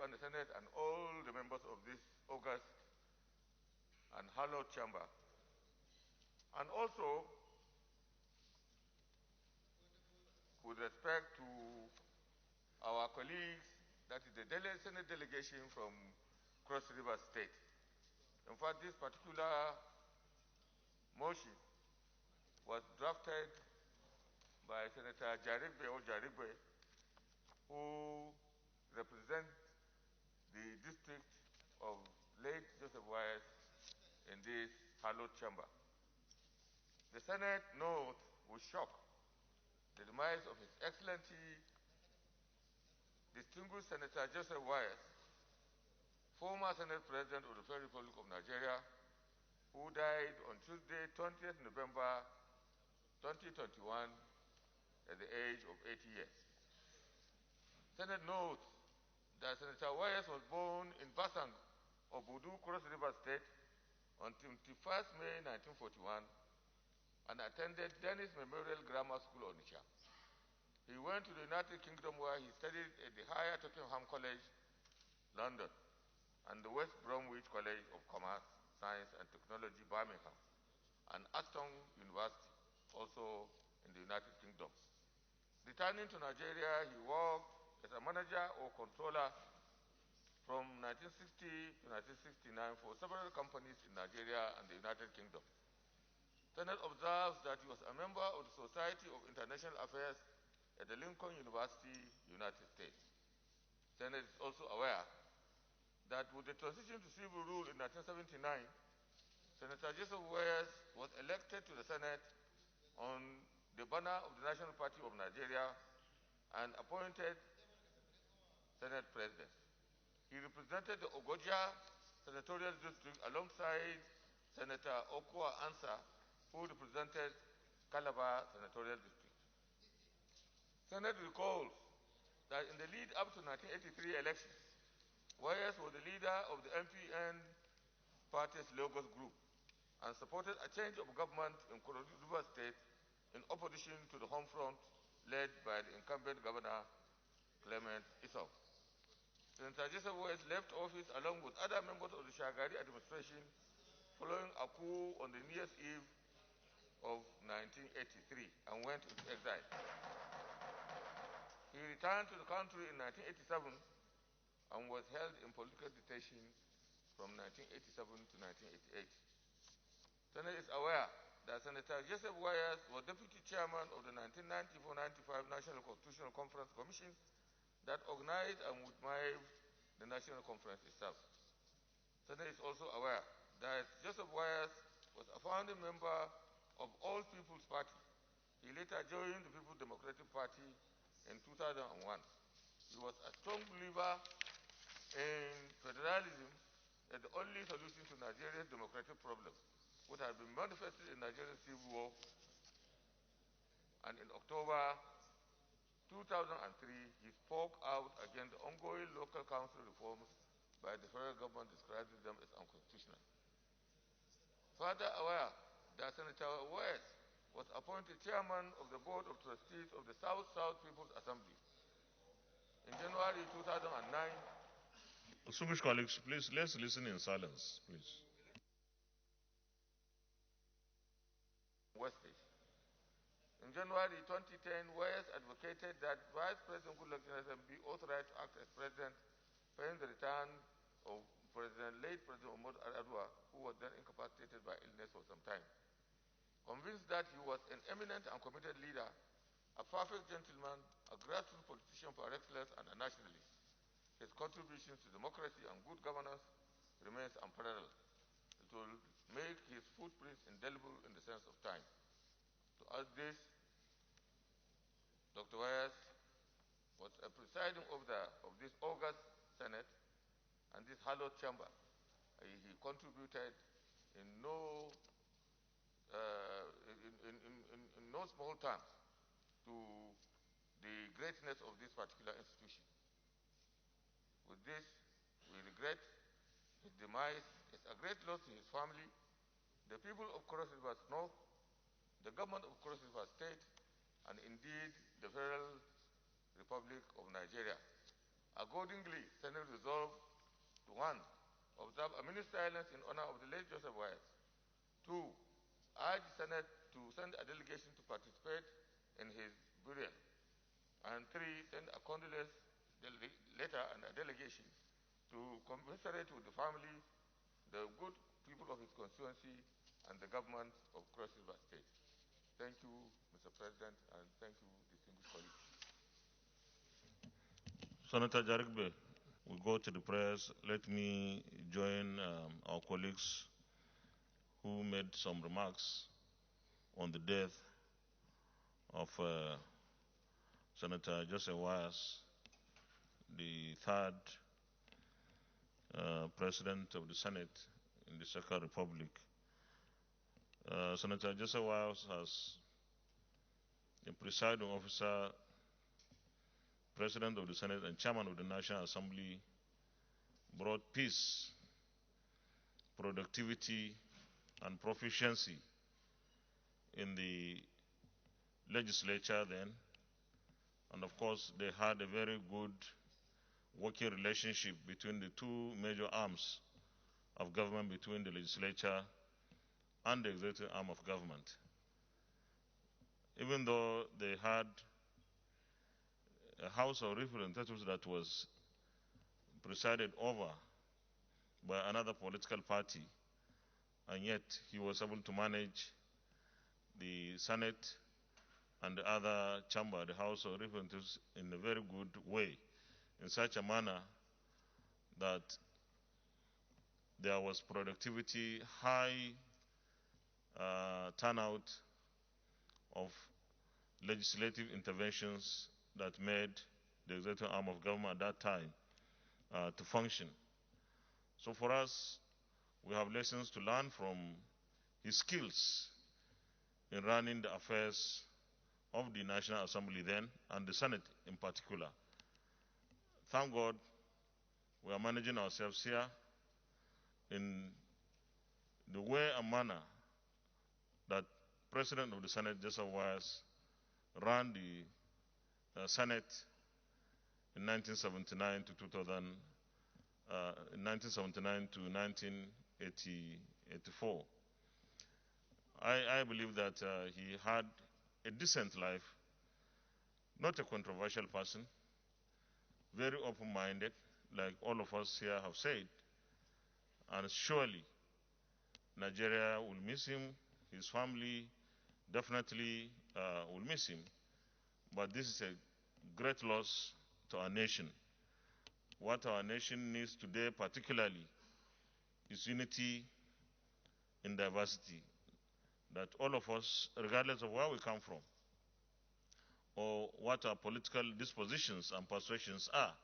and the Senate and all the members of this august and hallowed chamber, and also with respect to our colleagues, that is the Senate delegation from Cross River State. In fact, this particular motion was drafted by Senator Jarigbe, who represents the district of late Joseph Wayas in this hallowed chamber. The Senate note with shock the demise of His Excellency, distinguished Senator Joseph Wayas, former Senate President of the Federal Republic of Nigeria, who died on Tuesday, 20th November 2021 at the age of 80 years. Senate notes that Senator Wayas was born in Basang of Budu, Cross River State on 21st May 1941 and attended Dennis Memorial Grammar School, Onitsha. He went to the United Kingdom where he studied at the Higher Tottenham College, London, and the West Bromwich College of Commerce, Science and Technology, Birmingham, and Aston University, also in the United Kingdom. Returning to Nigeria, he worked as a manager or controller from 1960 to 1969 for several companies in Nigeria and the United Kingdom. Senate observes that he was a member of the Society of International Affairs at the Lincoln University, United States. Senate is also aware that with the transition to civil rule in 1979, Senator Joseph Wayas was elected to the Senate on the banner of the National Party of Nigeria and appointed Senate President. He represented the Ogoja Senatorial District alongside Senator Okwa Ansa, who represented Calabar Senatorial District. Senate recalls that in the lead up to 1983 elections, Wayas was the leader of the MPN party's Lagos group and supported a change of government in Cross River State in opposition to the Home Front led by the incumbent governor, Clement Issou. Senator Joseph Wayas left office along with other members of the Shagari administration following a coup on the New Year's Eve of 1983 and went into exile. He returned to the country in 1987 and was held in political detention from 1987 to 1988. Senate is aware that Senator Joseph Wayas was deputy chairman of the 1994-95 National Constitutional Conference Commission that organized and would drive the National Conference itself. Senate is also aware that Joseph Wayas was a founding member of All People's Party. He later joined the People's Democratic Party in 2001. He was a strong believer in federalism as the only solution to Nigeria's democratic problems, which had been manifested in Nigeria's civil war. And in October 2003, he spoke out against the ongoing local council reforms by the federal government, describing them as unconstitutional. Further aware that Senator Wayas was appointed chairman of the Board of Trustees of the South-South People's Assembly. In January 2009, distinguished colleagues, please, let's listen in silence, please. Westage. In January 2010, Wayas advocated that Vice President Goodluck Jonathan be authorized to act as president, pending the return of late President Umar Adwa, who was then incapacitated by illness for some time. Convinced that he was an eminent and committed leader, a perfect gentleman, a grassroots politician par excellence, and a nationalist, his contributions to democracy and good governance remains unparalleled. It will make his footprints indelible in the sense of time. To us this, Dr. Wayas was a presiding officer of this august Senate and this hallowed chamber. He contributed in no small terms to the greatness of this particular institution. With this, we regret his demise. It's a great loss to his family, the people of Cross River North, the government of Cross River State, and indeed the Federal Republic of Nigeria. Accordingly, Senate resolved to 1. Observe a minute's silence in honor of the late Joseph Wayas. 2. Urge Senate to send a delegation to participate in his burial. And 3. Send a condolence letter and a delegation to commiserate with the family, the good people of his constituency, and the government of Cross River State. Thank you, Mr. President, and thank you, distinguished colleagues. Senator Jarikbe, we go to the prayers. Let me join our colleagues who made some remarks on the death of Senator Joseph Wayas, the third President of the Senate in the Second Republic. Senator Joseph Wayas has the presiding officer, President of the Senate, and Chairman of the National Assembly, brought peace, productivity, and proficiency in the legislature then. And of course, they had a very good working relationship between the two major arms of government, between the legislature and the executive arm of government. Even though they had a House of Representatives that was presided over by another political party, and yet he was able to manage the Senate and the other chamber, the House of Representatives, in a very good way, in such a manner that there was productivity, high turnout of legislative interventions that made the executive arm of government at that time to function. So for us, we have lessons to learn from his skills in running the affairs of the National Assembly then, and the Senate in particular. Thank God we are managing ourselves here in the way and manner that President of the Senate, Joseph Wayas, ran the Senate in 1979 to 1984. I believe that he had a decent life, not a controversial person, very open-minded, like all of us here have said, and surely Nigeria will miss him, his family definitely will miss him, but this is a great loss to our nation. What our nation needs today particularly is unity in diversity, that all of us, regardless of where we come from, or what our political dispositions and persuasions are,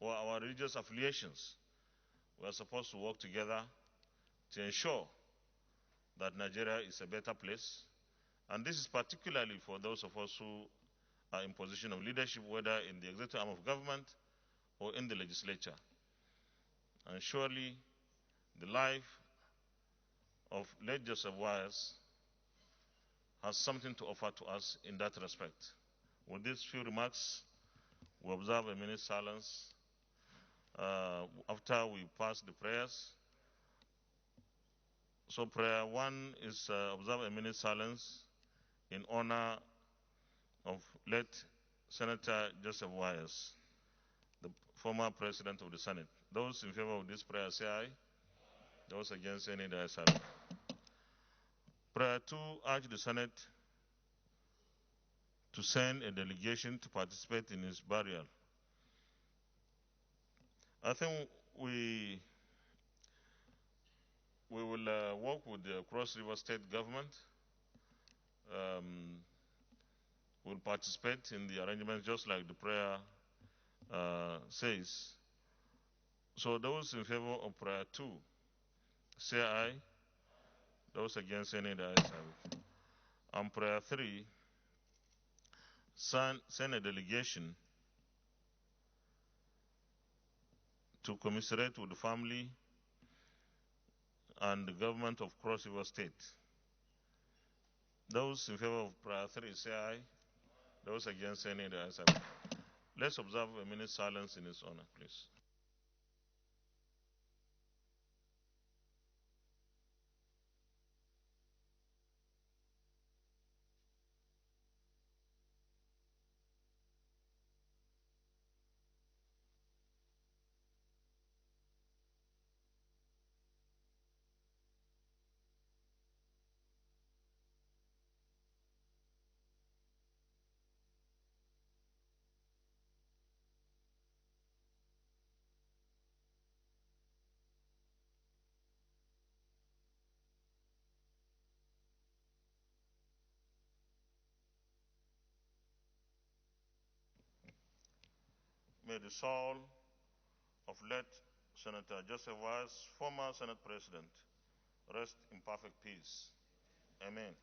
or our religious affiliations, we are supposed to work together to ensure that Nigeria is a better place. And this is particularly for those of us who are in position of leadership, whether in the executive arm of government or in the legislature. And surely the life of late Joseph Wayas has something to offer to us in that respect. With these few remarks, we observe a minute's silence after we pass the prayers. So prayer 1 is observe a minute's silence in honor of late Senator Joseph Wayas, the former President of the Senate. Those in favor of this prayer say aye. Those against, any the ayes have it. Prayer 2, urge the Senate to send a delegation to participate in his burial. I think we will work with the Cross River State government. We'll participate in the arrangements just like the prayer says. So those in favor of prayer 2, say aye. Those against, any the ayes have it. And prayer 3, send a delegation to commiserate with the family and the government of Cross River State. Those in favor of prayer 3 say aye. Those against, any the ayes have it. Let's observe a minute's silence in his honor, please. May the soul of late Senator Joseph Wayas, former Senate President, rest in perfect peace. Amen.